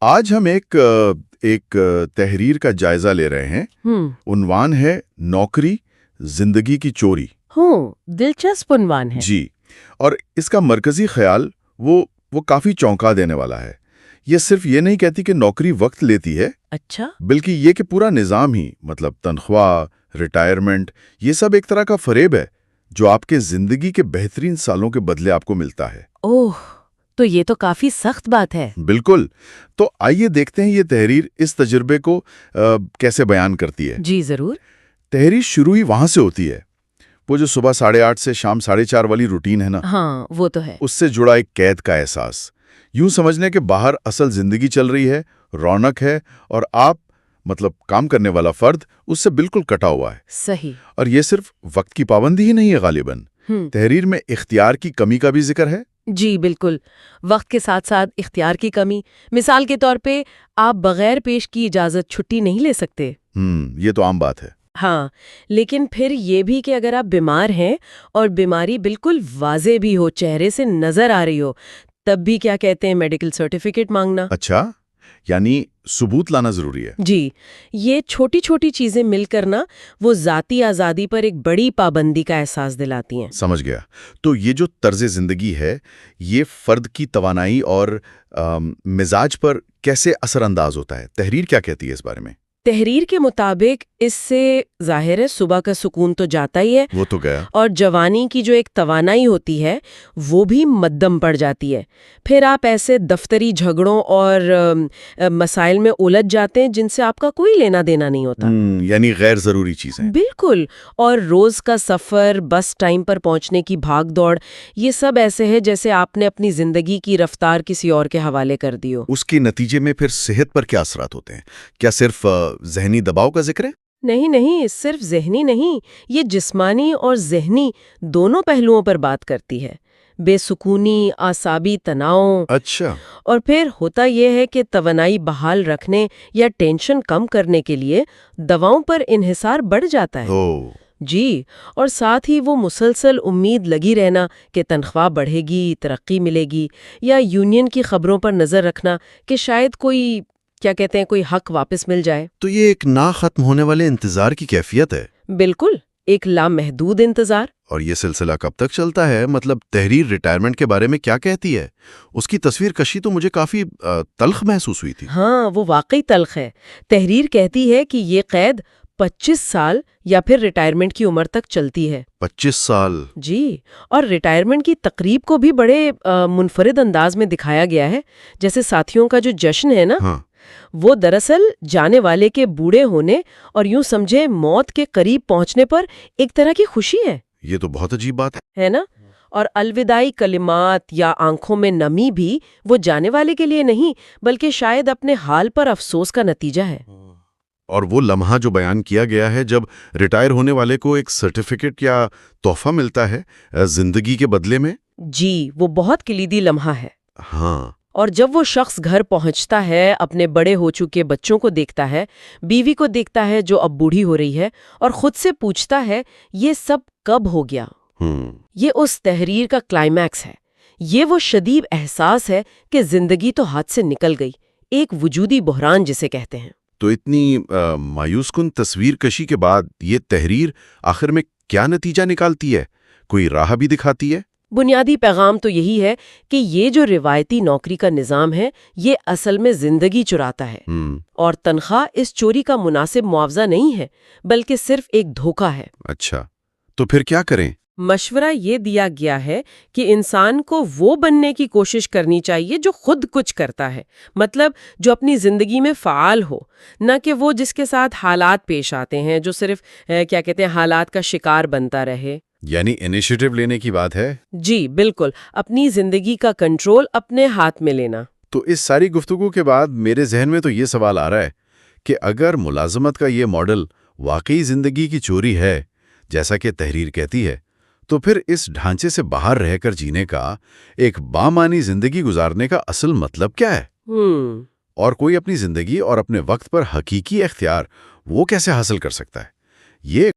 آج ہم ایک تحریر کا جائزہ لے رہے ہیں۔ عنوان ہے نوکری زندگی کی چوری۔ دلچسپ عنوان ہے۔ جی، اور اس کا مرکزی خیال وہ کافی چونکا دینے والا ہے۔ یہ صرف یہ نہیں کہتی کہ نوکری وقت لیتی ہے، اچھا، بلکہ یہ کہ پورا نظام ہی، مطلب تنخواہ، ریٹائرمنٹ، یہ سب ایک طرح کا فریب ہے جو آپ کے زندگی کے بہترین سالوں کے بدلے آپ کو ملتا ہے۔ اوہ، تو یہ تو کافی سخت بات ہے۔ بالکل۔ تو آئیے دیکھتے ہیں یہ تحریر اس تجربے کو کیسے بیان کرتی ہے۔ جی ضرور۔ تحریر شروع ہی وہاں سے ہوتی ہے، وہ جو صبح 8:30 سے شام 4:30 والی روٹین ہے نا، ہاں وہ تو ہے۔ اس سے جڑا ایک قید کا احساس۔ یوں سمجھ لیں کہ باہر اصل زندگی چل رہی ہے، رونق ہے، اور آپ مطلب کام کرنے والا فرد اس سے بالکل کٹا ہوا ہے۔ صحیح۔ اور یہ صرف وقت کی پابندی ہی نہیں ہے، غالباً تحریر میں اختیار کی کمی کا بھی ذکر ہے۔ جی بالکل، وقت کے ساتھ ساتھ اختیار کی کمی۔ مثال کے طور پہ آپ بغیر پیش کی اجازت چھٹی نہیں لے سکتے۔ یہ تو عام بات ہے۔ ہاں، لیکن پھر یہ بھی کہ اگر آپ بیمار ہیں اور بیماری بالکل واضح بھی ہو، چہرے سے نظر آ رہی ہو، تب بھی کیا کہتے ہیں میڈیکل سرٹیفکیٹ مانگنا۔ اچھا، یعنی ثبوت لانا ضروری ہے۔ جی، یہ چھوٹی چھوٹی چیزیں مل کر نا وہ ذاتی آزادی پر ایک بڑی پابندی کا احساس دلاتی ہیں۔ سمجھ گیا۔ تو یہ جو طرز زندگی ہے، یہ فرد کی توانائی اور مزاج پر کیسے اثر انداز ہوتا ہے؟ تحریر کیا کہتی ہے اس بارے میں؟ تحریر کے مطابق اس سے ظاہر ہے صبح کا سکون تو جاتا ہی ہے، وہ تو گیا، اور جوانی کی جو ایک توانائی ہوتی ہے وہ بھی مدھم پڑ جاتی ہے۔ پھر آپ ایسے دفتری جھگڑوں اور مسائل میں الجھ جاتے ہیں جن سے آپ کا کوئی لینا دینا نہیں ہوتا۔ یعنی غیر ضروری چیزیں۔ بالکل، اور روز کا سفر، بس ٹائم پر پہنچنے کی بھاگ دوڑ، یہ سب ایسے ہے جیسے آپ نے اپنی زندگی کی رفتار کسی اور کے حوالے کر دی ہو۔ اس کے نتیجے میں پھر صحت پر کیا اثرات ہوتے ہیں؟ کیا صرف ذہنی دباؤ کا ذکر ہے؟ نہیں، صرف ذہنی نہیں، یہ جسمانی اور ذہنی دونوں پہلوؤں پر بات کرتی ہے۔ بے سکونی، اعصابی تناؤ۔ اچھا۔ اور پھر ہوتا یہ ہے کہ توانائی بحال رکھنے یا ٹینشن کم کرنے کے لیے دواؤں پر انحصار بڑھ جاتا ہے۔ جی، اور ساتھ ہی وہ مسلسل امید لگی رہنا کہ تنخواہ بڑھے گی، ترقی ملے گی، یا یونین کی خبروں پر نظر رکھنا کہ شاید کوئی کوئی حق واپس مل جائے۔ تو یہ ایک نہ ختم ہونے والے انتظار کی کیفیت ہے۔ بالکل، ایک لامحدود انتظار۔ اور یہ سلسلہ کب تک چلتا ہے؟ مطلب تحریر ریٹائرمنٹ کے بارے میں کیا کہتی ہے؟ اس کی تصویر کشی تو مجھے کافی تلخ محسوس ہوئی تھی۔ ہاں، وہ واقعی تلخ ہے۔ تحریر کہتی ہے کہ یہ قید 25 سال یا پھر ریٹائرمنٹ کی عمر تک چلتی ہے۔ 25 سال؟ جی، اور ریٹائرمنٹ کی تقریب کو بھی بڑے منفرد انداز میں دکھایا گیا ہے، جیسے ساتھیوں کا جو جشن ہے نا، وہ دراصل جانے والے کے بوڑھے ہونے اور یوں سمجھے موت کے قریب پہنچنے پر ایک طرح کی خوشی ہے۔ یہ تو بہت عجیب بات ہے نا؟ اور الوداعی کلمات یا آنکھوں میں نمی بھی وہ جانے والے کے لیے نہیں، بلکہ شاید اپنے حال پر افسوس کا نتیجہ ہے۔ اور وہ لمحہ جو بیان کیا گیا ہے جب ریٹائر ہونے والے کو ایک سرٹیفکیٹ یا تحفہ ملتا ہے زندگی کے بدلے میں، جی وہ بہت کلیدی لمحہ ہے۔ ہاں، اور جب وہ شخص گھر پہنچتا ہے، اپنے بڑے ہو چکے بچوں کو دیکھتا ہے، بیوی کو دیکھتا ہے جو اب بوڑھی ہو رہی ہے، اور خود سے پوچھتا ہے یہ سب کب ہو گیا؟ یہ اس تحریر کا کلائمیکس ہے۔ یہ وہ شدید احساس ہے کہ زندگی تو ہاتھ سے نکل گئی، ایک وجودی بحران جسے کہتے ہیں۔ تو اتنی مایوس کن تصویر کشی کے بعد یہ تحریر آخر میں کیا نتیجہ نکالتی ہے؟ کوئی راہ بھی دکھاتی ہے؟ بنیادی پیغام تو یہی ہے کہ یہ جو روایتی نوکری کا نظام ہے، یہ اصل میں زندگی چراتا ہے، اور تنخواہ اس چوری کا مناسب معاوضہ نہیں ہے، بلکہ صرف ایک دھوکہ ہے۔ اچھا، تو پھر کیا کریں؟ مشورہ یہ دیا گیا ہے کہ انسان کو وہ بننے کی کوشش کرنی چاہیے جو خود کچھ کرتا ہے، مطلب جو اپنی زندگی میں فعال ہو، نہ کہ وہ جس کے ساتھ حالات پیش آتے ہیں، جو صرف حالات کا شکار بنتا رہے۔ یعنی انیشیٹو لینے کی بات ہے؟ جی بالکل، اپنی زندگی کا کنٹرول اپنے ہاتھ میں لینا۔ تو اس ساری گفتگو کے بعد میرے ذہن میں تو یہ سوال آ رہا ہے کہ اگر ملازمت کا یہ ماڈل واقعی زندگی کی چوری ہے، جیسا کہ تحریر کہتی ہے، تو پھر اس ڈھانچے سے باہر رہ کر جینے کا، ایک بامعنی زندگی گزارنے کا اصل مطلب کیا ہے؟ اور کوئی اپنی زندگی اور اپنے وقت پر حقیقی اختیار وہ کیسے حاصل کر سکتا ہے؟ یہ